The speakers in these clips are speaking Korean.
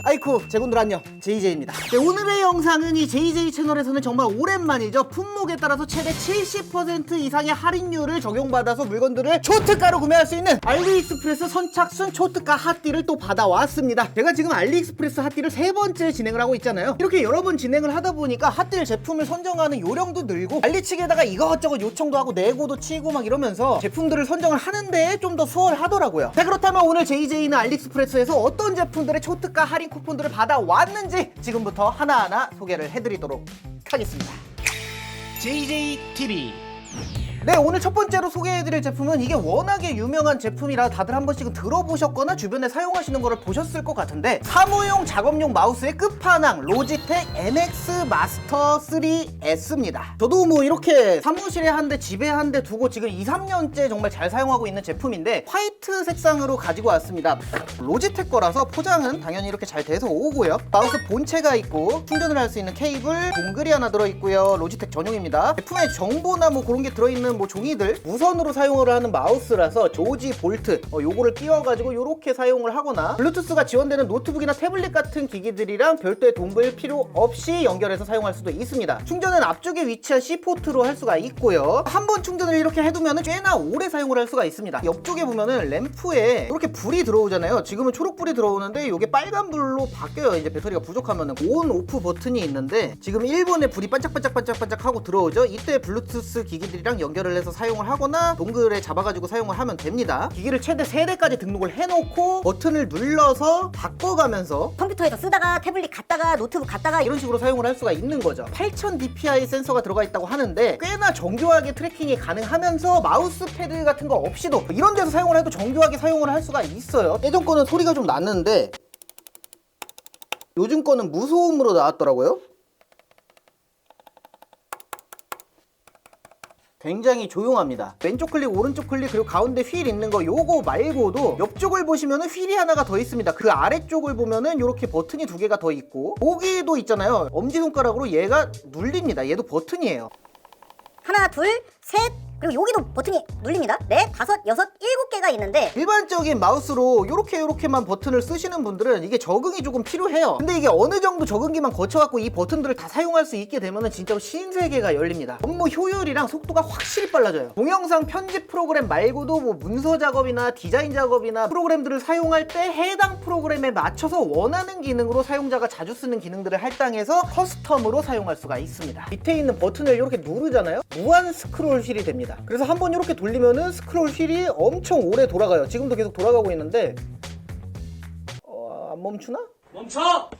아이쿠 제군들 안녕, JJ입니다. 네, 오늘의 영상은 이 JJ 채널에서는 정말 오랜만이죠. 품목에 따라서 최대 70% 이상의 할인율을 적용받아서 물건들을 초특가로 구매할 수 있는 알리익스프레스 선착순 초특가 핫딜을 또 받아왔습니다. 제가 지금 알리익스프레스 핫딜을 3번째 진행을 하고 있잖아요. 이렇게 여러 번 진행을 하다 보니까 핫딜 제품을 선정하는 요령도 늘고 알리 측에다가 이것저것 요청도 하고 내고도 치고 막 이러면서 제품들을 선정을 하는데 좀 더 수월하더라고요. 자, 그렇다면 오늘 JJ는 알리익스프레스에서 어떤 제품들의 초특가 할인 쿠폰들을 받아왔는지 지금부터 하나하나 소개를 해드리도록 하겠습니다. JJTV. 네, 오늘 첫 번째로 소개해드릴 제품은 이게 워낙에 유명한 제품이라 다들 한 번씩은 들어보셨거나 주변에 사용하시는 거를 보셨을 것 같은데, 사무용 작업용 마우스의 끝판왕 로지텍 MX 마스터 3S입니다. 저도 뭐 이렇게 사무실에 한 대, 집에 한 대 두고 지금 2~3년째 정말 잘 사용하고 있는 제품인데 화이트 색상으로 가지고 왔습니다. 로지텍 거라서 포장은 당연히 이렇게 잘 돼서 오고요. 마우스 본체가 있고 충전을 할 수 있는 케이블, 동글이 하나 들어있고요. 로지텍 전용입니다. 제품에 정보나 뭐 그런 게 들어있는 뭐 종이들, 무선으로 사용을 하는 마우스라서 조지 볼트 요거를 끼워가지고 요렇게 사용을 하거나 블루투스가 지원되는 노트북이나 태블릿 같은 기기들이랑 별도의 동글 필요 없이 연결해서 사용할 수도 있습니다. 충전은 앞쪽에 위치한 C포트로 할 수가 있고요. 한번 충전을 이렇게 해두면 꽤나 오래 사용을 할 수가 있습니다. 옆쪽에 보면은 램프에 이렇게 불이 들어오잖아요. 지금은 초록불이 들어오는데 이게 빨간불로 바뀌어요. 이제 배터리가 부족하면은 온, 오프 버튼이 있는데 지금 1번에 불이 반짝반짝반짝반짝 하고 들어오죠. 이때 블루투스 기기들이랑 연결을 해서 사용을 하거나 동글에 잡아가지고 사용을 하면 됩니다. 기기를 최대 3대까지 등록을 해놓고 버튼을 눌러서 바꿔가면서 컴퓨터에서 쓰다가 태블릿 갔다가 노트북 갔다가 이런 식으로 사용을 할 수가 있는 거죠. 8000 dpi 센서가 들어가 있다고 하는데 꽤나 정교하게 트래킹이 가능하면서 마우스 패드 같은 거 없이도 이런 데서 사용을 해도 정교하게 사용을 할 수가 있어요. 예전 거는 소리가 좀 났는데 요즘 거는 무소음으로 나왔더라고요. 굉장히 조용합니다. 왼쪽 클릭, 오른쪽 클릭, 그리고 가운데 휠 있는 거 요거 말고도 옆쪽을 보시면은 휠이 하나가 더 있습니다. 그 아래쪽을 보면은 이렇게 버튼이 2개가 더 있고, 여기도 있잖아요. 엄지손가락으로 얘가 눌립니다. 얘도 버튼이에요. 하나, 둘, 셋, 그리고 여기도 버튼이 눌립니다. 넷, 다섯, 여섯, 7개가 있는데 일반적인 마우스로 요렇게만 버튼을 쓰시는 분들은 이게 적응이 조금 필요해요. 근데 이게 어느 정도 적응기만 거쳐갖고 이 버튼들을 다 사용할 수 있게 되면은 진짜로 신세계가 열립니다. 업무 효율이랑 속도가 확실히 빨라져요. 동영상 편집 프로그램 말고도 뭐 문서 작업이나 디자인 작업이나 프로그램들을 사용할 때 해당 프로그램에 맞춰서 원하는 기능으로 사용자가 자주 쓰는 기능들을 할당해서 커스텀으로 사용할 수가 있습니다. 밑에 있는 버튼을 이렇게 누르잖아요. 무한 스크롤 휠이 됩니다. 그래서 한번 이렇게 돌리면은 스크롤 휠이 엄청 오래 돌아가요. 지금도 계속 돌아가고 있는데 안 멈추나? 멈춰!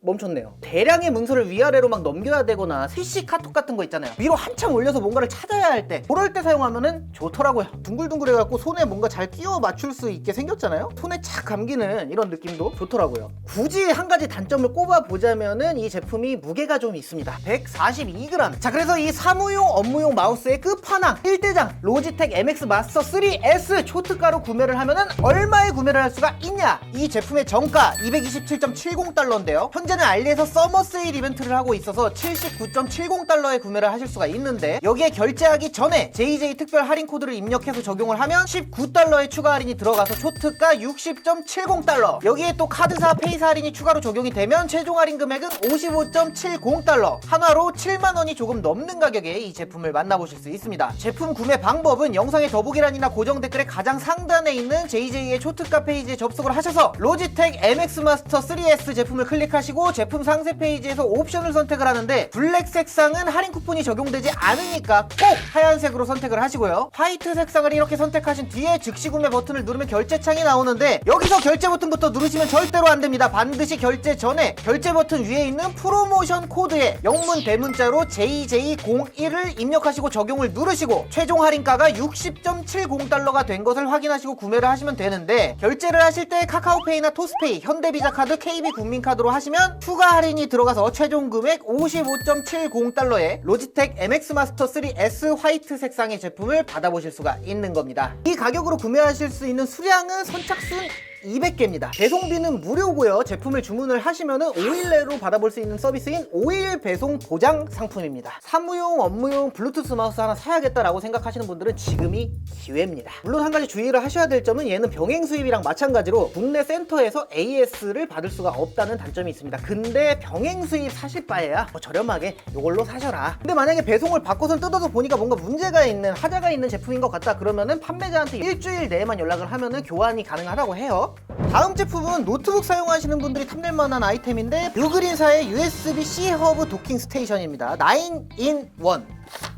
멈췄네요. 대량의 문서를 위아래로 막 넘겨야 되거나 CC 카톡 같은 거 있잖아요. 위로 한참 올려서 뭔가를 찾아야 할 때 그럴 때 사용하면은 좋더라고요. 둥글둥글해갖고 손에 뭔가 잘 끼워 맞출 수 있게 생겼잖아요. 손에 착 감기는 이런 느낌도 좋더라고요. 굳이 한 가지 단점을 꼽아보자면은 이 제품이 무게가 좀 있습니다. 142g. 자, 그래서 이 사무용, 업무용 마우스의 끝판왕 1대장 로지텍 MX 마스터 3S 초특가로 구매를 하면은 얼마에 구매를 할 수가 있냐? 이 제품의 정가 227.70달러인데요. 현재는 알리에서 서머 세일 이벤트를 하고 있어서 79.70달러에 구매를 하실 수가 있는데, 여기에 결제하기 전에 JJ 특별 할인 코드를 입력해서 적용을 하면 19달러의 추가 할인이 들어가서 초특가 60.70달러. 여기에 또 카드사 페이사 할인이 추가로 적용이 되면 최종 할인 금액은 55.70달러. 한화로 7만원이 조금 넘는 가격에 이 제품을 만나보실 수 있습니다. 제품 구매 방법은 영상의 더보기란이나 고정 댓글의 가장 상단에 있는 JJ의 초특가 페이지에 접속을 하셔서 로지텍 MX 마스터 3S 제품을 클릭하시고 제품 상세 페이지에서 옵션을 선택을 하는데, 블랙 색상은 할인 쿠폰이 적용되지 않으니까 꼭 하얀색으로 선택을 하시고요. 화이트 색상을 이렇게 선택하신 뒤에 즉시 구매 버튼을 누르면 결제 창이 나오는데, 여기서 결제 버튼부터 누르시면 절대로 안 됩니다. 반드시 결제 전에 결제 버튼 위에 있는 프로모션 코드에 영문 대문자로 JJ01을 입력하시고 적용을 누르시고 최종 할인가가 60.70달러가 된 것을 확인하시고 구매를 하시면 되는데, 결제를 하실 때 카카오페이나 토스페이, 현대비자 카드, KB 국민카드로 하시면 추가 할인이 들어가서 최종 금액 55.70달러에 로지텍 MX 마스터 3S 화이트 색상의 제품을 받아보실 수가 있는 겁니다. 이 가격으로 구매하실 수 있는 수량은 선착순 200개입니다. 배송비는 무료고요. 제품을 주문을 하시면은 5일 내로 받아볼 수 있는 서비스인 5일 배송 보장 상품입니다. 사무용, 업무용 블루투스 마우스 하나 사야겠다라고 생각하시는 분들은 지금이 기회입니다. 물론 한 가지 주의를 하셔야 될 점은 얘는 병행 수입이랑 마찬가지로 국내 센터에서 AS를 받을 수가 없다는 단점이 있습니다. 근데 병행 수입 사실 바에야 저렴하게 이걸로 사셔라. 근데 만약에 배송을 받고선 뜯어서 보니까 뭔가 문제가 있는, 하자가 있는 제품인 것 같다 그러면은 판매자한테 일주일 내에만 연락을 하면은 교환이 가능하다고 해요. 다음 제품은 노트북 사용하시는 분들이 탐낼 만한 아이템인데 유그린사의 USB-C 허브 도킹 스테이션입니다. 9in1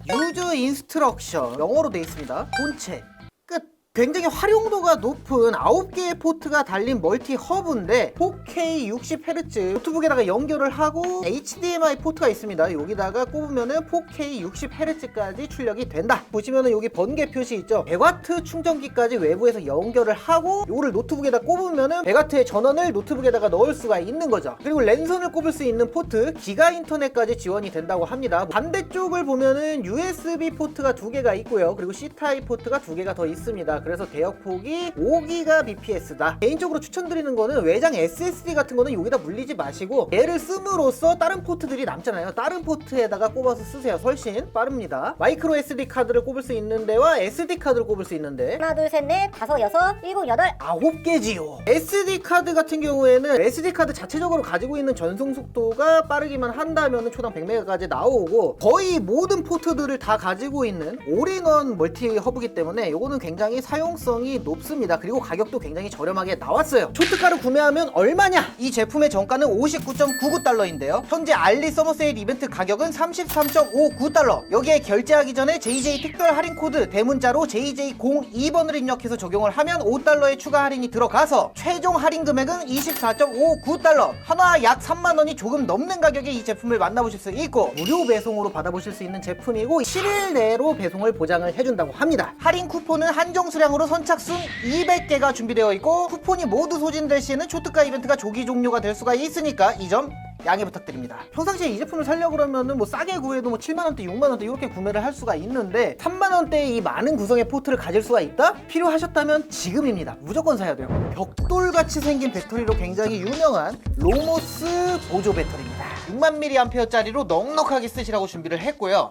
유저 인스트럭션 영어로 되어 있습니다. 본체 끝. 굉장히 활용도가 높은 9개의 포트가 달린 멀티 허브인데 4K 60Hz 노트북에다가 연결을 하고 HDMI 포트가 있습니다. 여기다가 꼽으면은 4K 60Hz까지 출력이 된다. 보시면은 여기 번개 표시 있죠. 100W 충전기까지 외부에서 연결을 하고 이거를 노트북에다 꼽으면은 100W의 전원을 노트북에다가 넣을 수가 있는 거죠. 그리고 랜선을 꼽을 수 있는 포트 기가 인터넷까지 지원이 된다고 합니다. 반대쪽을 보면은 USB 포트가 2개가 있고요. 그리고 C타입 포트가 2개가 더 있습니다. 그래서 대역폭이 5GBps다. 개인적으로 추천드리는 거는 외장 SSD 같은 거는 여기다 물리지 마시고 얘를 씀으로써 다른 포트들이 남잖아요. 다른 포트에다가 꼽아서 쓰세요. 훨씬 빠릅니다. 마이크로 SD 카드를 꼽을 수 있는 데와 SD 카드를 꼽을 수 있는데 하나, 둘, 셋, 넷, 다섯, 여섯, 일곱, 여덟, 9개지요. SD 카드 같은 경우에는 SD 카드 자체적으로 가지고 있는 전송 속도가 빠르기만 한다면 초당 100메가까지 나오고 거의 모든 포트들을 다 가지고 있는 올인원 멀티 허브이기 때문에 이거는 굉장히 사용성이 높습니다. 그리고 가격도 굉장히 저렴하게 나왔어요. 초특가를 구매하면 얼마냐? 이 제품의 정가는 59.99달러인데요. 현재 알리 서머 세일 이벤트 가격은 33.59달러. 여기에 결제하기 전에 JJ 특별 할인 코드 대문자로 JJ02번을 입력해서 적용을 하면 5달러의 추가 할인이 들어가서 최종 할인 금액은 24.59달러. 하나 약 3만원이 조금 넘는 가격에 이 제품을 만나보실 수 있고 무료 배송으로 받아보실 수 있는 제품이고 7일 내로 배송을 보장을 해준다고 합니다. 할인 쿠폰은 한정 수량으로 선착순 200개가 준비되어 있고 쿠폰이 모두 소진될 시에는 초특가 이벤트가 조기 종료가 될 수가 있으니까 이 점 양해 부탁드립니다. 평상시에 이 제품을 사려고 그러면은 뭐 싸게 구해도 뭐 7만원대, 6만원대 이렇게 구매를 할 수가 있는데 3만원대의 이 많은 구성의 포트를 가질 수가 있다? 필요하셨다면 지금입니다. 무조건 사야 돼요. 벽돌같이 생긴 배터리로 굉장히 유명한 로모스 보조 배터리입니다. 6만mAh짜리로 넉넉하게 쓰시라고 준비를 했고요.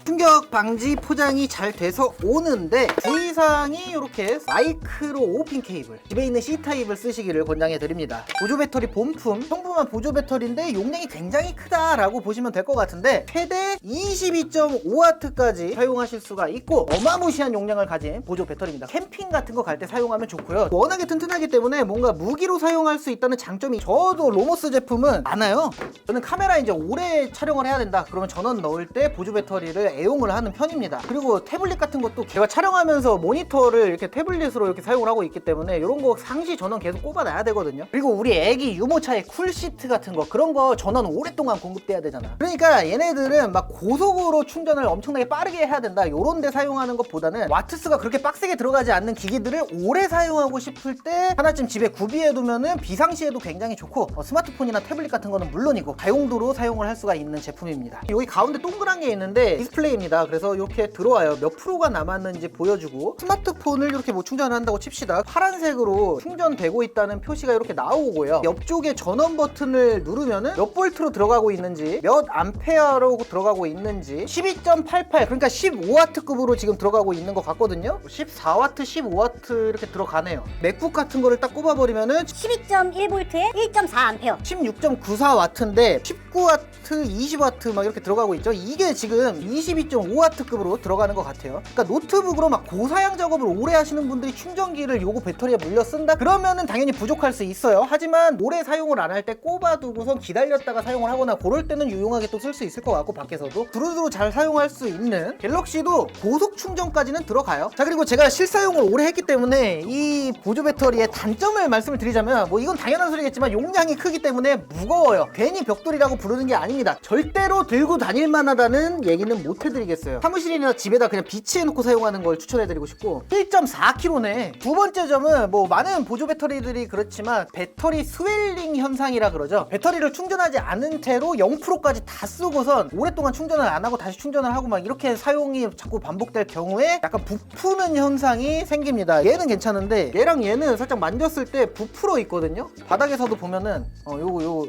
충격 방지 포장이 잘 돼서 오는데 주의사항이 이렇게 마이크로 5핀 케이블, 집에 있는 C타입을 쓰시기를 권장해 드립니다. 보조 배터리 본품, 평범한 보조 배터리인데 용량이 굉장히 크다라고 보시면 될 것 같은데 최대 22.5W까지 사용하실 수가 있고 어마무시한 용량을 가진 보조 배터리입니다. 캠핑 같은 거 갈 때 사용하면 좋고요. 워낙에 튼튼하기 때문에 뭔가 무기로 사용할 수 있다는 장점이 저도 로모스 제품은 많아요. 저는 카메라 이제 오래 촬영을 해야 된다 그러면 전원 넣을 때 보조 배터리를 애용을 하는 편입니다. 그리고 태블릿 같은 것도 제가 촬영하면서 모니터를 이렇게 태블릿으로 이렇게 사용을 하고 있기 때문에 이런 거 상시 전원 계속 꼽아놔야 되거든요. 그리고 우리 애기 유모차에 쿨시트 같은 거 그런 거 전원 오랫동안 공급돼야 되잖아. 그러니까 얘네들은 막 고속으로 충전을 엄청나게 빠르게 해야 된다 요런 데 사용하는 것보다는 와트수가 그렇게 빡세게 들어가지 않는 기기들을 오래 사용하고 싶을 때 하나쯤 집에 구비해 두면은 비상시에도 굉장히 좋고 스마트폰이나 태블릿 같은 거는 물론이고 다용도로 사용을 할 수가 있는 제품입니다. 여기 가운데 동그란 게 있는데 디스플레이입니다. 그래서 이렇게 들어와요. 몇 프로가 남았는지 보여주고 스마트폰을 이렇게 뭐 충전을 한다고 칩시다. 파란색으로 충전되고 있다는 표시가 이렇게 나오고요. 옆쪽에 전원 버튼을 누르면은 몇 볼트로 들어가고 있는지 몇 암페어로 들어가고 있는지 12.88 그러니까 15W급으로 지금 들어가고 있는 것 같거든요. 14W, 15W 이렇게 들어가네요. 맥북 같은 거를 딱 꼽아버리면은 12.1V에 1.4A 16.94W인데 19W, 20W 막 이렇게 들어가고 있죠. 이게 지금 22.5W급으로 들어가는 것 같아요. 그러니까 노트북으로 막 고사양 작업을 오래 하시는 분들이 충전기를 요거 배터리에 물려 쓴다? 그러면은 당연히 부족할 수 있어요. 하지만 오래 사용을 안 할 때 꼽아두고선 기다렸다가 사용을 하거나 그럴 때는 유용하게 또 쓸 수 있을 것 같고 밖에서도 두루두루 잘 사용할 수 있는 갤럭시도 고속 충전까지는 들어가요. 자 그리고 제가 실사용을 오래 했기 때문에 이 보조 배터리의 단점을 말씀을 드리자면 뭐 이건 당연한 소리겠지만 용량이 크기 때문에 무거워요. 괜히 벽돌이라고 부르는 게 아닙니다. 절대로 들고 다닐 만하다는 얘기는 못 못 해드리겠어요. 사무실이나 집에다 그냥 비치해놓고 사용하는 걸 추천해드리고 싶고 1.4kg네. 두 번째 점은 뭐 많은 보조 배터리들이 그렇지만 배터리 스웰링 현상이라 그러죠. 배터리를 충전하지 않은 채로 0%까지 다 쓰고선 오랫동안 충전을 안 하고 다시 충전을 하고 막 이렇게 사용이 자꾸 반복될 경우에 약간 부푸는 현상이 생깁니다. 얘는 괜찮은데 얘랑 얘는 살짝 만졌을 때 부풀어 있거든요. 바닥에서도 보면은 요거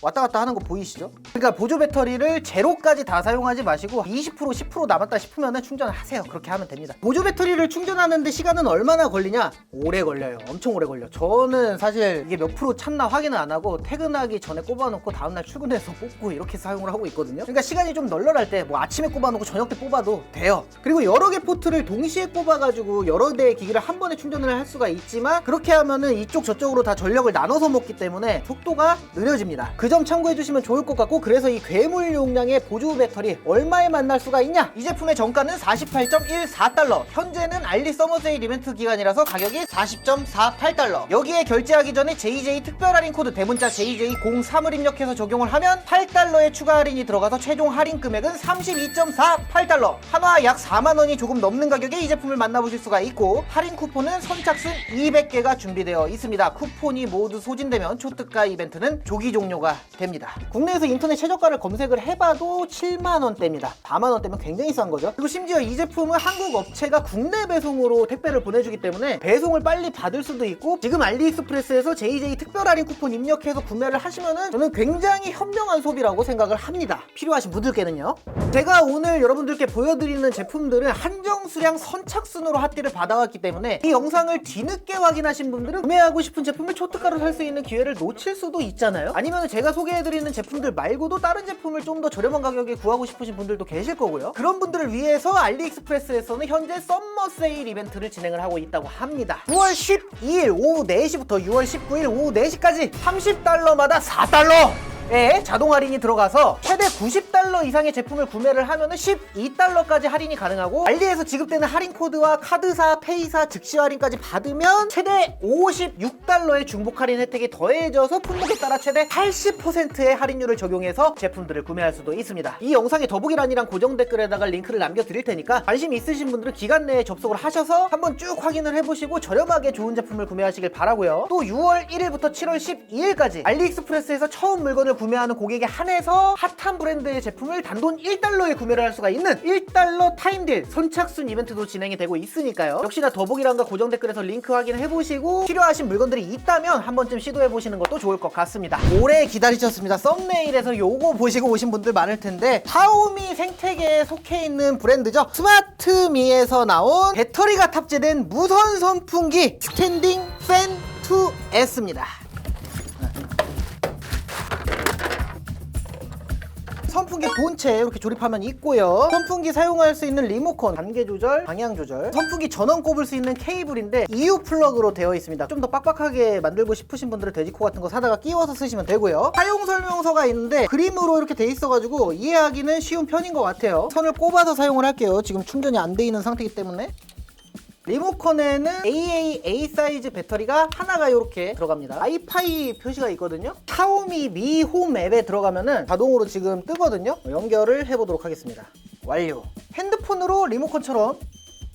왔다 갔다 하는 거 보이시죠? 그러니까 보조 배터리를 제로까지 다 사용하지 마시고 20% 10% 남았다 싶으면 충전을 하세요. 그렇게 하면 됩니다. 보조 배터리를 충전하는데 시간은 얼마나 걸리냐? 오래 걸려요. 엄청 오래 걸려. 저는 사실 이게 몇 프로 찼나 확인을 안 하고 퇴근하기 전에 꼽아놓고 다음날 출근해서 뽑고 이렇게 사용을 하고 있거든요. 그러니까 시간이 좀 널널할 때 뭐 아침에 꼽아놓고 저녁 때 뽑아도 돼요. 그리고 여러 개 포트를 동시에 꼽아가지고 여러 대의 기기를 한 번에 충전을 할 수가 있지만 그렇게 하면은 이쪽 저쪽으로 다 전력을 나눠서 먹기 때문에 속도가 느려집니다. 그 점 참고해 주시면 좋을 것 같고, 그래서 이 괴물 용량의 보조 배터리 얼마에 만날 수가 있냐? 이 제품의 정가는 48.14달러, 현재는 알리 서머 세일 이벤트 기간이라서 가격이 40.48달러. 여기에 결제하기 전에 JJ 특별 할인 코드 대문자 JJ03을 입력해서 적용을 하면 8달러의 추가 할인이 들어가서 최종 할인 금액은 32.48달러, 한화 약 4만원이 조금 넘는 가격에 이 제품을 만나보실 수가 있고, 할인 쿠폰은 선착순 200개가 준비되어 있습니다. 쿠폰이 모두 소진되면 초특가 이벤트는 조기 종료가 됩니다. 국내에서 인터넷 최저가를 검색을 해봐도 7만원대입니다. 4만원대면 굉장히 싼 거죠. 그리고 심지어 이 제품은 한국 업체가 국내 배송으로 택배를 보내주기 때문에 배송을 빨리 받을 수도 있고, 지금 알리익스프레스에서 JJ 특별 할인 쿠폰 입력해서 구매를 하시면은 저는 굉장히 현명한 소비라고 생각을 합니다. 필요하신 분들께는요. 제가 오늘 여러분들께 보여드리는 제품들은 한정 수량 선착순으로 핫딜을 받아왔기 때문에 이 영상을 뒤늦게 확인하신 분들은 구매하고 싶은 제품을 초특가로 살 수 있는 기회를 놓칠 수도 있잖아요. 아니면 제가 소개해드리는 제품들 말고도 다른 제품을 좀 더 저렴한 가격에 구하고 싶으신 분들도 계실 거고요. 그런 분들을 위해서 알리익스프레스에서는 현재 썸머 세일 이벤트를 진행을 하고 있다고 합니다. 9월 12일 오후 4시부터 6월 19일 오후 4시까지 30달러마다 4달러! 에 자동 할인이 들어가서 최대 90달러 이상의 제품을 구매를 하면은 12달러까지 할인이 가능하고, 알리에서 지급되는 할인 코드와 카드사, 페이사, 즉시 할인까지 받으면 최대 56달러의 중복 할인 혜택이 더해져서 품목에 따라 최대 80%의 할인율을 적용해서 제품들을 구매할 수도 있습니다. 이 영상의 더보기란이랑 고정 댓글에다가 링크를 남겨드릴 테니까 관심 있으신 분들은 기간 내에 접속을 하셔서 한번 쭉 확인을 해보시고 저렴하게 좋은 제품을 구매하시길 바라고요. 또 6월 1일부터 7월 12일까지 알리익스프레스에서 처음 물건을 구매하는 고객에 한해서 핫한 브랜드의 제품을 단돈 1달러에 구매를 할 수가 있는 1달러 타임딜 선착순 이벤트도 진행이 되고 있으니까요. 역시나 더보기란과 고정 댓글에서 링크 확인해보시고 필요하신 물건들이 있다면 한 번쯤 시도해보시는 것도 좋을 것 같습니다. 오래 기다리셨습니다. 썸네일에서 요거 보시고 오신 분들 많을 텐데, 샤오미 생태계에 속해 있는 브랜드죠. 스마트미에서 나온 배터리가 탑재된 무선 선풍기 스탠딩 팬 2S입니다. 선풍기 본체 이렇게 조립하면 있고요. 선풍기 사용할 수 있는 리모컨, 단계 조절, 방향 조절, 선풍기 전원 꼽을 수 있는 케이블인데 EU 플러그로 되어 있습니다. 좀 더 빡빡하게 만들고 싶으신 분들은 돼지코 같은 거 사다가 끼워서 쓰시면 되고요. 사용 설명서가 있는데 그림으로 이렇게 돼 있어가지고 이해하기는 쉬운 편인 것 같아요. 선을 꼽아서 사용을 할게요. 지금 충전이 안 돼 있는 상태이기 때문에. 리모컨에는 AA 사이즈 배터리가 하나가 이렇게 들어갑니다. 와이파이 표시가 있거든요. 샤오미 미 홈 앱에 들어가면은 자동으로 지금 뜨거든요. 연결을 해보도록 하겠습니다. 완료. 핸드폰으로 리모컨처럼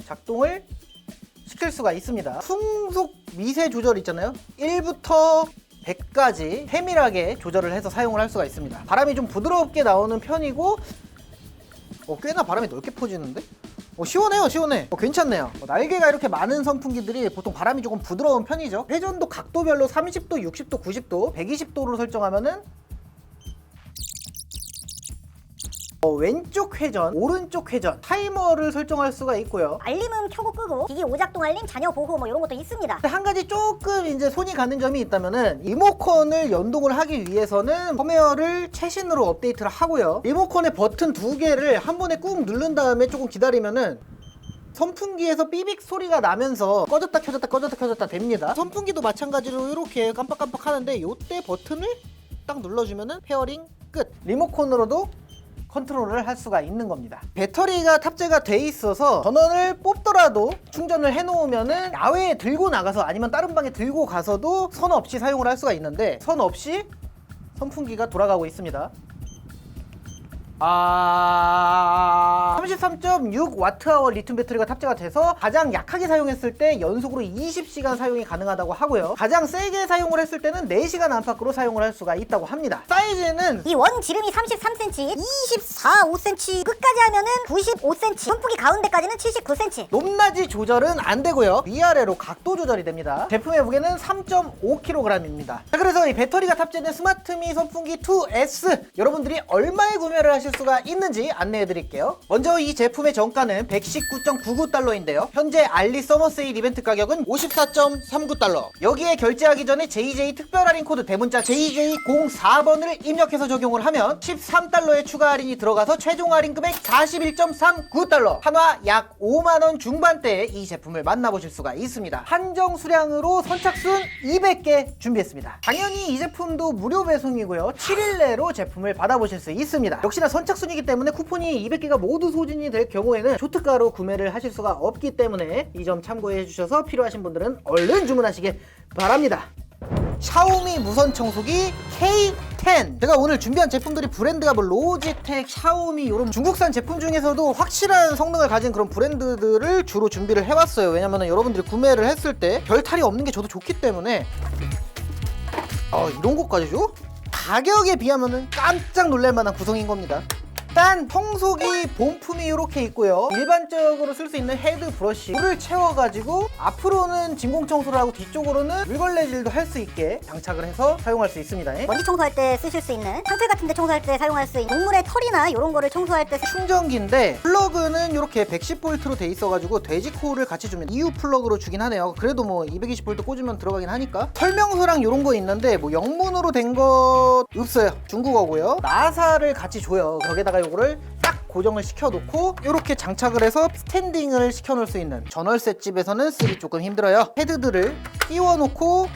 작동을 시킬 수가 있습니다. 풍속 미세 조절 있잖아요. 1부터 100까지 세밀하게 조절을 해서 사용을 할 수가 있습니다. 바람이 좀 부드럽게 나오는 편이고, 꽤나 바람이 넓게 퍼지는데? 시원해요. 시원해. 괜찮네요. 날개가 이렇게 많은 선풍기들이 보통 바람이 조금 부드러운 편이죠. 회전도 각도별로 30도, 60도, 90도, 120도로 설정하면은 왼쪽 회전, 오른쪽 회전, 타이머를 설정할 수가 있고요. 알림은 켜고 끄고, 기기 오작동 알림, 자녀 보호 뭐 이런 것도 있습니다. 한 가지 조금 이제 손이 가는 점이 있다면은, 리모컨을 연동을 하기 위해서는 펌웨어를 최신으로 업데이트를 하고요. 리모컨의 버튼 2개를 한 번에 꾹 누른 다음에 조금 기다리면은 선풍기에서 삐빅 소리가 나면서 꺼졌다 켜졌다 꺼졌다 켜졌다 됩니다. 선풍기도 마찬가지로 이렇게 깜빡깜빡 하는데, 이때 버튼을 딱 눌러주면은 페어링 끝. 리모컨으로도 컨트롤을 할 수가 있는 겁니다. 배터리가 탑재가 돼 있어서 전원을 뽑더라도 충전을 해놓으면은 야외에 들고 나가서 아니면 다른 방에 들고 가서도 선 없이 사용을 할 수가 있는데, 선 없이 선풍기가 돌아가고 있습니다. 33.6Wh 리튬 배터리가 탑재가 돼서 가장 약하게 사용했을 때 연속으로 20시간 사용이 가능하다고 하고요. 가장 세게 사용을 했을 때는 4시간 안팎으로 사용을 할 수가 있다고 합니다. 사이즈는 이 원 지름이 33cm, 24, 5cm, 끝까지 하면은 95cm, 선풍기 가운데까지는 79cm. 높낮이 조절은 안 되고요. 위아래로 각도 조절이 됩니다. 제품의 무게는 3.5kg입니다. 자, 그래서 이 배터리가 탑재된 스마트미 선풍기 2S 여러분들이 얼마에 구매를 하실 수가 있는지 안내해 드릴게요. 먼저 이 제품의 정가는 119.99달러인데요. 현재 알리 서머 세일 이벤트 가격은 54.39달러. 여기에 결제하기 전에 JJ 특별 할인 코드 대문자 JJ04번을 입력해서 적용을 하면 13달러의 추가 할인이 들어가서 최종 할인 금액 41.39달러. 한화 약 5만원 중반대에 이 제품을 만나보실 수가 있습니다. 한정 수량으로 선착순 200개 준비했습니다. 당연히 이 제품도 무료 배송이고요. 7일 내로 제품을 받아보실 수 있습니다. 역시나 선착순이기 때문에 쿠폰이 200개가 모두 소진이 될 경우에는 초특가로 구매를 하실 수가 없기 때문에 이 점 참고해 주셔서 필요하신 분들은 얼른 주문하시길 바랍니다. 샤오미 무선 청소기 K10. 제가 오늘 준비한 제품들이 브랜드가 뭐 로지텍, 샤오미 이런 중국산 제품 중에서도 확실한 성능을 가진 그런 브랜드들을 주로 준비를 해왔어요. 왜냐면 여러분들이 구매를 했을 때 별탈이 없는 게 저도 좋기 때문에. 이런 것까지 줘? 가격에 비하면 깜짝 놀랄 만한 구성인 겁니다. 일단 청소기 본품이 이렇게 있고요. 일반적으로 쓸 수 있는 헤드 브러쉬 물을 채워가지고 앞으로는 진공 청소를 하고 뒤쪽으로는 물걸레질도 할 수 있게 장착을 해서 사용할 수 있습니다. 먼지 청소할 때 쓰실 수 있는, 상틀 같은 데 청소할 때 사용할 수 있는, 동물의 털이나 이런 거를 청소할 때 충전기인데 플러그는 이렇게 110V로 돼 있어가지고 돼지코를 같이 주면 EU 플러그로 주긴 하네요. 그래도 뭐 220V 꽂으면 들어가긴 하니까. 설명서랑 이런 거 있는데 뭐 영문으로 된 거 없어요. 중국어고요. 나사를 같이 줘요. 거기다가 요거를 딱 고정을 시켜놓고 이렇게 장착을 해서 스탠딩을 시켜놓을 수 있는. 전월세 집에서는 쓰기 조금 힘들어요. 헤드들을 끼워놓고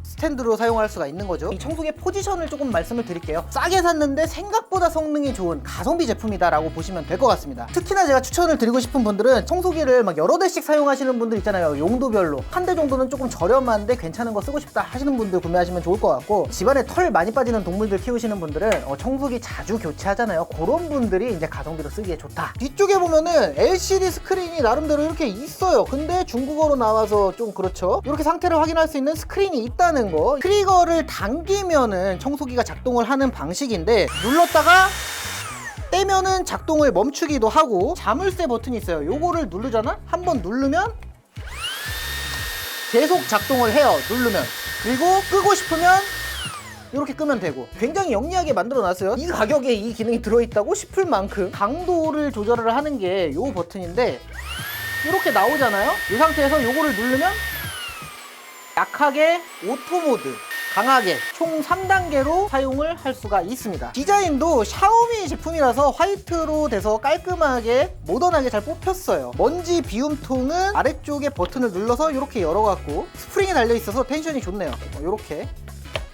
스탠드로 사용할 수가 있는 거죠. 이 청소기의 포지션을 조금 말씀을 드릴게요. 싸게 샀는데 생각보다 성능이 좋은 가성비 제품이다 라고 보시면 될 것 같습니다. 특히나 제가 추천을 드리고 싶은 분들은 청소기를 막 여러 대씩 사용하시는 분들 있잖아요. 용도별로 한 대 정도는 조금 저렴한데 괜찮은 거 쓰고 싶다 하시는 분들 구매하시면 좋을 것 같고, 집안에 털 많이 빠지는 동물들 키우시는 분들은 청소기 자주 교체하잖아요. 그런 분들이 이제 가성비로 쓰기에 좋다. 뒤쪽에 보면은 LCD 스크린이 나름대로 이렇게 있어요. 근데 중국어로 나와서 좀 그렇죠. 이렇게 상태를 확인할 수 있는 스크린이 있다는 거. 트리거를 당기면은 청소기가 작동을 하는 방식인데, 눌렀다가 떼면은 작동을 멈추기도 하고, 자물쇠 버튼이 있어요. 요거를 누르잖아? 한번 누르면 계속 작동을 해요. 누르면. 그리고 끄고 싶으면 이렇게 끄면 되고, 굉장히 영리하게 만들어 놨어요. 이 가격에 이 기능이 들어있다고 싶을 만큼 강도를 조절을 하는 게 요 버튼인데, 이렇게 나오잖아요. 이 상태에서 요거를 누르면 약하게, 오토 모드, 강하게 총 3단계로 사용을 할 수가 있습니다. 디자인도 샤오미 제품이라서 화이트로 돼서 깔끔하게 모던하게 잘 뽑혔어요. 먼지 비움통은 아래쪽에 버튼을 눌러서 이렇게 열어갖고 스프링이 달려있어서 텐션이 좋네요. 이렇게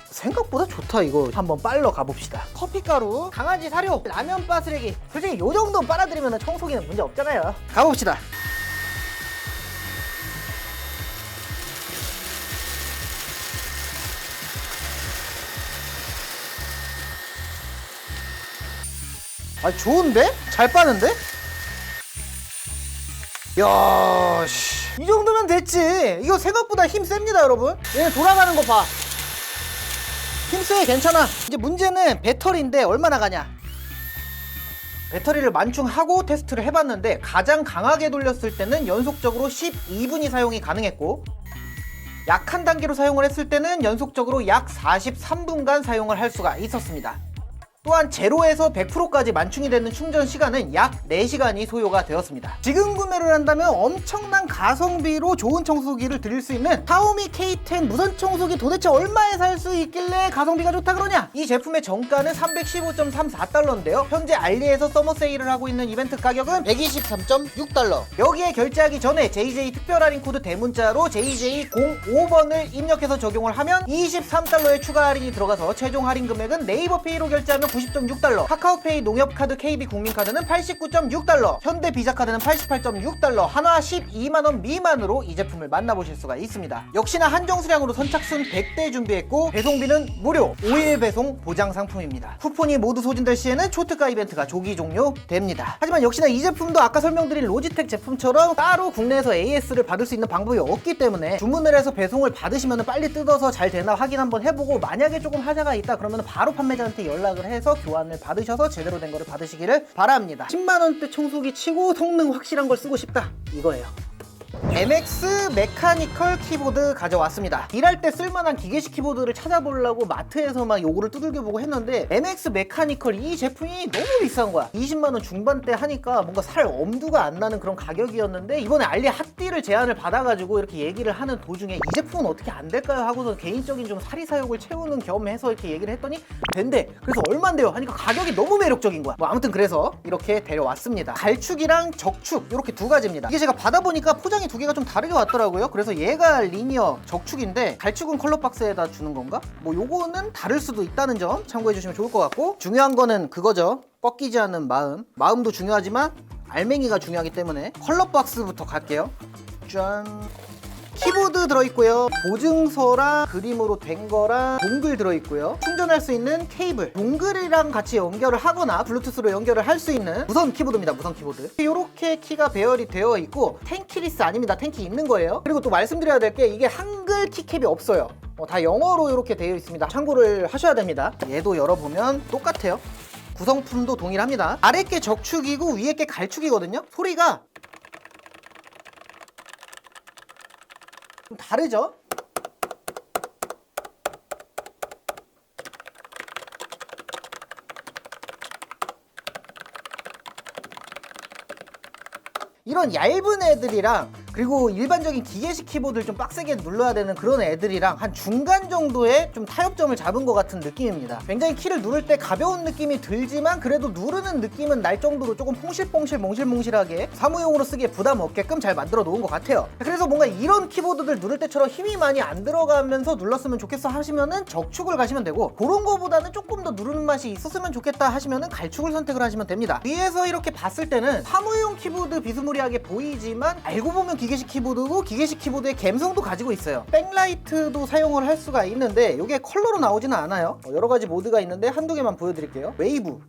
생각보다 좋다. 이거 한번 빨러 가봅시다. 커피가루, 강아지 사료, 라면 바 쓰레기, 솔직히 요 정도 빨아들이면 청소기는 문제 없잖아요. 가봅시다. 좋은데? 잘 빠는데? 야, 이 정도면 됐지. 이거 생각보다 힘 셉니다, 여러분. 얘는 돌아가는 거 봐. 힘 세, 괜찮아. 이제 문제는 배터리인데 얼마나 가냐. 배터리를 만충하고 테스트를 해봤는데 가장 강하게 돌렸을 때는 연속적으로 12분이 사용이 가능했고, 약한 단계로 사용을 했을 때는 연속적으로 약 43분간 사용을 할 수가 있었습니다. 또한 0에서 100%까지 만충이 되는 충전 시간은 약 4시간이 소요가 되었습니다. 지금 구매를 한다면 엄청난 가성비로 좋은 청소기를 드릴 수 있는 샤오미 K10 무선 청소기 도대체 얼마에 살 수 있길래 가성비가 좋다 그러냐? 이 제품의 정가는 315.34달러인데요. 현재 알리에서 서머 세일을 하고 있는 이벤트 가격은 123.6달러. 여기에 결제하기 전에 JJ 특별 할인 코드 대문자로 JJ05번을 입력해서 적용을 하면 23달러의 추가 할인이 들어가서 최종 할인 금액은 네이버 페이로 결제하면 90.6달러, 카카오페이 농협카드 KB 국민카드는 89.6달러, 현대 비자카드는 88.6달러, 한화 12만원 미만으로 이 제품을 만나보실 수가 있습니다. 역시나 한정 수량으로 선착순 100대 준비했고 배송비는 무료, 5일 배송 보장 상품입니다. 쿠폰이 모두 소진될 시에는 초특가 이벤트가 조기 종료됩니다. 하지만 역시나 이 제품도 아까 설명드린 로지텍 제품처럼 따로 국내에서 AS를 받을 수 있는 방법이 없기 때문에 주문을 해서 배송을 받으시면 빨리 뜯어서 잘 되나 확인 한번 해보고 만약에 조금 하자가 있다 그러면 바로 판매자한테 연락을 해서 교환을 받으셔서 제대로 된 거를 받으시기를 바랍니다. 10만원대 청소기 치고 성능 확실한 걸 쓰고 싶다 이거예요. MX 메카니컬 키보드 가져왔습니다. 일할 때 쓸만한 기계식 키보드를 찾아보려고 마트에서 막 요거를 두들겨보고 했는데 MX 메카니컬 이 제품이 너무 비싼 거야. 20만원 중반대 하니까 뭔가 살 엄두가 안 나는 그런 가격이었는데 이번에 알리 핫딜을 제안을 받아가지고 이렇게 얘기를 하는 도중에 이 제품은 어떻게 안 될까요? 하고서 개인적인 좀 사리사욕을 채우는 겸해서 이렇게 얘기를 했더니 된대. 그래서 얼만데요? 하니까 가격이 너무 매력적인 거야. 뭐 아무튼 그래서 이렇게 데려왔습니다. 갈축이랑 적축 이렇게 두 가지입니다. 이게 제가 받아보니까 포장이 두 개가 좀 다르게 왔더라고요. 그래서 얘가 리니어 적축인데 갈축은 컬러박스에다 주는 건가? 뭐 요거는 다를 수도 있다는 점 참고해 주시면 좋을 것 같고, 중요한 거는 그거죠. 꺾이지 않는 마음도 중요하지만 알맹이가 중요하기 때문에 컬러박스부터 갈게요. 짠. 키보드 들어있고요. 보증서랑 그림으로 된 거랑 동글 들어있고요. 충전할 수 있는 케이블, 동글이랑 같이 연결을 하거나 블루투스로 연결을 할 수 있는 무선 키보드입니다. 무선 키보드. 이렇게 키가 배열이 되어 있고 텐키리스 아닙니다. 텐키 있는 거예요. 그리고 또 말씀드려야 될 게 이게 한글 키캡이 없어요. 다 영어로 이렇게 되어 있습니다. 참고를 하셔야 됩니다. 얘도 열어보면 똑같아요. 구성품도 동일합니다. 아래 게 적축이고 위에 게 갈축이거든요. 소리가 좀 다르죠? 이런 얇은 애들이랑 그리고 일반적인 기계식 키보드를 좀 빡세게 눌러야 되는 그런 애들이랑 한 중간 정도의 좀 타협점을 잡은 것 같은 느낌입니다. 굉장히 키를 누를 때 가벼운 느낌이 들지만 그래도 누르는 느낌은 날 정도로 조금 퐁실퐁실 몽실몽실하게 사무용으로 쓰기에 부담 없게끔 잘 만들어 놓은 것 같아요. 그래서 뭔가 이런 키보드들 누를 때처럼 힘이 많이 안 들어가면서 눌렀으면 좋겠어 하시면은 적축을 가시면 되고, 그런 거보다는 조금 더 누르는 맛이 있었으면 좋겠다 하시면은 갈축을 선택을 하시면 됩니다. 위에서 이렇게 봤을 때는 사무용 키보드 비스무리하게 보이지만 알고 보면 기계식 키보드고 기계식 키보드의 감성도 가지고 있어요. 백라이트도 사용을 할 수가 있는데 이게 컬러로 나오지는 않아요. 여러 가지 모드가 있는데 한두 개만 보여드릴게요. 웨이브,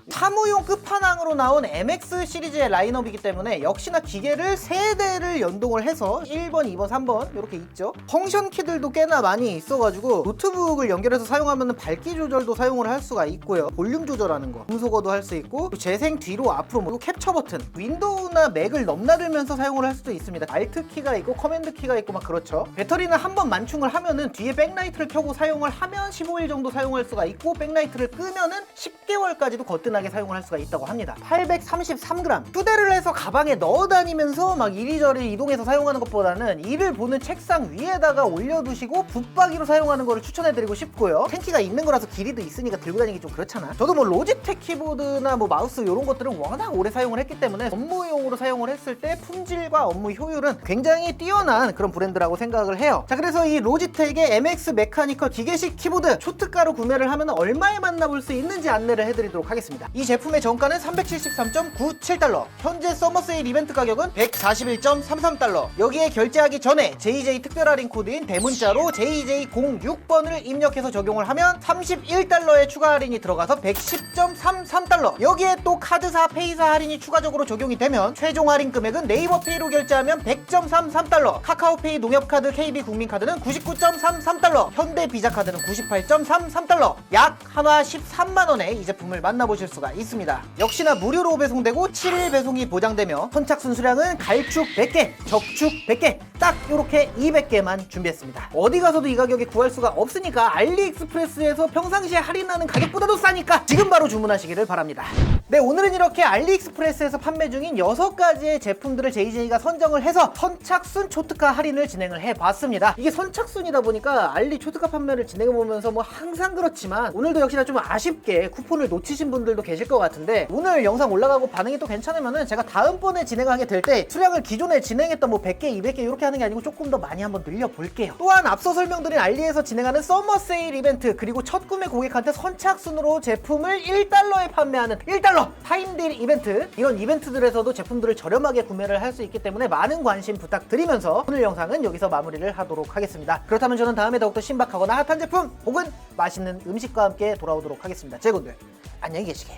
사무용 끝판왕으로 나온 MX 시리즈의 라인업이기 때문에 역시나 기계를 3대를 연동을 해서 1번, 2번, 3번 이렇게 있죠. 펑션 키들도 꽤나 많이 있어가지고 노트북을 연결해서 사용하면 밝기 조절도 사용을 할 수가 있고요. 볼륨 조절하는 거, 음소거도 할 수 있고, 재생 뒤로 앞으로, 그리고 캡처 버튼, 윈도우나 맥을 넘나들면서 사용을 할 수도 있습니다. 알트 키가 있고 커맨드 키가 있고 막 그렇죠. 배터리는 한번 만충을 하면은 뒤에 백라이트를 켜고 사용을 하면 15일 정도 사용할 수가 있고, 백라이트를 끄면은 10개월까지도 거뜬하게 사용을 할 수가 있다고 합니다. 833g. 휴대를 해서 가방에 넣어 다니면서 막 이리저리 이동해서 사용하는 것보다는 일을 보는 책상 위에다가 올려두시고 붙박이로 사용하는 거를 추천해드리고 싶고요. 텐키가 있는 거라서 길이도 있으니까 들고 다니기 좀 그렇잖아. 저도 뭐 로지텍 키보드나 뭐 마우스 이런 것들은 워낙 오래 사용을 했기 때문에 업무용으로 사용을 했을 때 품질과 업무 효율은 굉장히 뛰어난 그런 브랜드라고 생각을 해요. 자, 그래서 이 로지텍의 MX 메카니컬 기계식 키보드 초특가로 구매를 하면 얼마에 만나볼 수 있는지 안내를 해드리도록 하겠습니다. 이 제품의 정가는 373.97달러, 현재 서머세일 이벤트 가격은 141.33달러. 여기에 결제하기 전에 JJ 특별 할인 코드인 대문자로 JJ06번을 입력해서 적용을 하면 31달러의 추가 할인이 들어가서 110.33달러. 여기에 또 카드사, 페이사 할인이 추가적으로 적용이 되면 최종 할인 금액은 네이버페이로 결제하면 100.33달러, 카카오페이 농협카드 KB 국민카드는 99.33달러, 현대 비자카드는 98.33달러, 약 한화 13만원에 이 제품을 만나보실 수가 있습니다. 역시나 무료로 배송되고 7일 배송이 보장되며 선착순 수량은 갈축 100개, 적축 100개, 딱 요렇게 200개만 준비했습니다. 어디 가서도 이 가격에 구할 수가 없으니까 알리익스프레스에서 평상시에 할인하는 가격보다도 싸니까 지금 바로 주문하시기를 바랍니다. 네, 오늘은 이렇게 알리익스프레스에서 판매 중인 6가지의 제품들을 JJ가 선정을 해서 선착순 초특가 할인을 진행을 해봤습니다. 이게 선착순이다 보니까 알리 초특가 판매를 진행해보면서 뭐 항상 그렇지만 오늘도 역시나 좀 아쉽게 쿠폰을 놓치신 분들도 계실 것 같은데, 오늘 영상 올라가고 반응이 또 괜찮으면은 제가 다음번에 진행하게 될 때 수량을 기존에 진행했던 뭐 100개, 200개 이렇게 하는 게 아니고 조금 더 많이 한번 늘려볼게요. 또한 앞서 설명드린 알리에서 진행하는 서머 세일 이벤트, 그리고 첫 구매 고객한테 선착순으로 제품을 1달러에 판매하는 1달러 타임딜 이벤트, 이런 이벤트들에서도 제품들을 저렴하게 구매를 할 수 있기 때문에 많은 관심 부탁드리면서 오늘 영상은 여기서 마무리를 하도록 하겠습니다. 그렇다면 저는 다음에 더욱더 신박하거나 핫한 제품 혹은 맛있는 음식과 함께 돌아오도록 하겠습니다. 제군들 안녕히 계시게.